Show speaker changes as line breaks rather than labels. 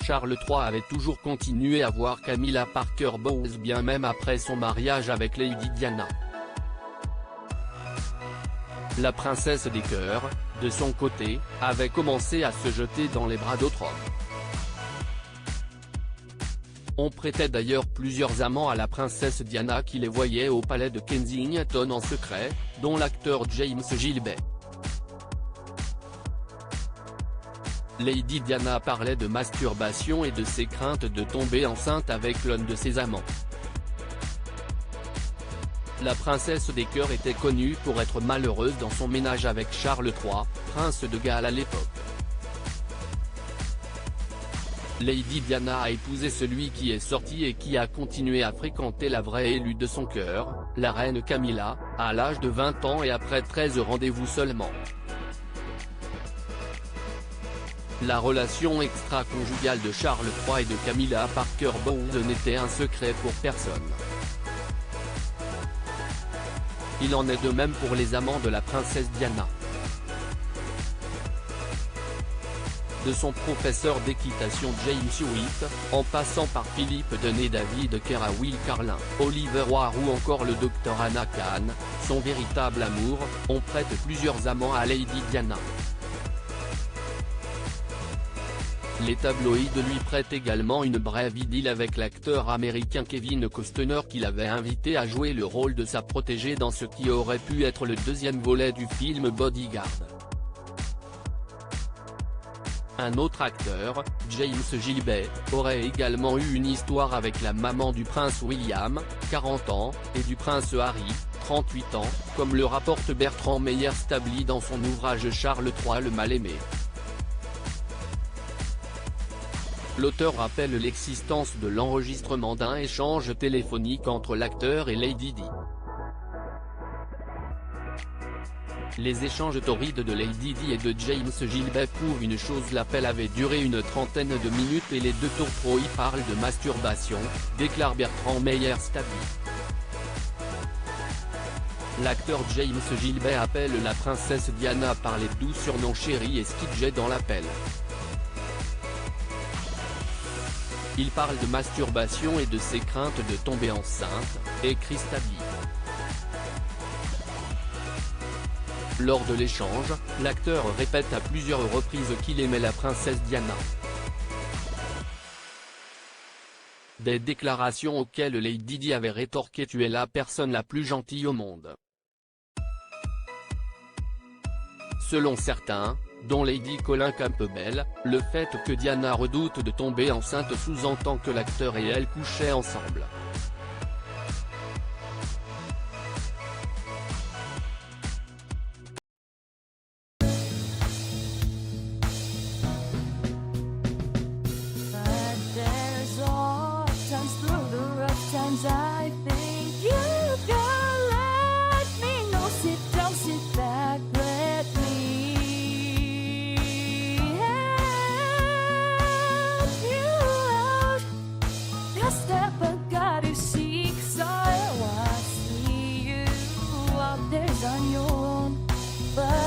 Charles III avait toujours continué à voir Camilla Parker Bowles bien même après son mariage avec Lady Diana. La princesse des cœurs, de son côté, avait commencé à se jeter dans les bras d'autres hommes. On prêtait d'ailleurs plusieurs amants à la princesse Diana qui les voyait au palais de Kensington en secret, dont l'acteur James Gilbey. Lady Diana parlait de masturbation et de ses craintes de tomber enceinte avec l'un de ses amants. La princesse des cœurs était connue pour être malheureuse dans son ménage avec Charles III, prince de Galles à l'époque. Lady Diana a épousé celui qui est sorti et qui a continué à fréquenter la vraie élue de son cœur, la reine Camilla, à l'âge de 20 ans et après 13 rendez-vous seulement. La relation extra-conjugale de Charles III et de Camilla Parker Bowles n'était un secret pour personne. Il en est de même pour les amants de la princesse Diana. De son professeur d'équitation James Hewitt, en passant par Philippe Denet, David Kerr à Will Carlin, Oliver Roy ou encore le docteur Anna Kahn, son véritable amour, on prête plusieurs amants à Lady Diana. Les tabloïds lui prêtent également une brève idylle avec l'acteur américain Kevin Costner qui l'avait invité à jouer le rôle de sa protégée dans ce qui aurait pu être le deuxième volet du film Bodyguard. Un autre acteur, James Gilbey, aurait également eu une histoire avec la maman du prince William, 40 ans, et du prince Harry, 38 ans, comme le rapporte Bertrand Meyer-Stably dans son ouvrage Charles III le mal-aimé. L'auteur rappelle l'existence de l'enregistrement d'un échange téléphonique entre l'acteur et Lady Di. Les échanges torrides de Lady Di et de James Gilbey prouvent une chose: l'appel avait duré une trentaine de minutes et les deux tourtereaux y parlent de masturbation, déclare Bertrand Meyer-Stably. L'acteur James Gilbey appelle la princesse Diana par les doux surnoms chérie et Skidget dans l'appel. Il parle de masturbation et de ses craintes de tomber enceinte, écrit Stably. Lors de l'échange, l'acteur répète à plusieurs reprises qu'il aimait la princesse Diana. Des déclarations auxquelles Lady Di avait rétorqué: tu es la personne la plus gentille au monde. Selon certains, dont Lady Colin Campbell, le fait que Diana redoute de tomber enceinte sous-entend que l'acteur et elle couchaient ensemble.
I think you can let me know. Sit down, sit back, let me help you out. Just step got to seek, so I see you out there on your own, but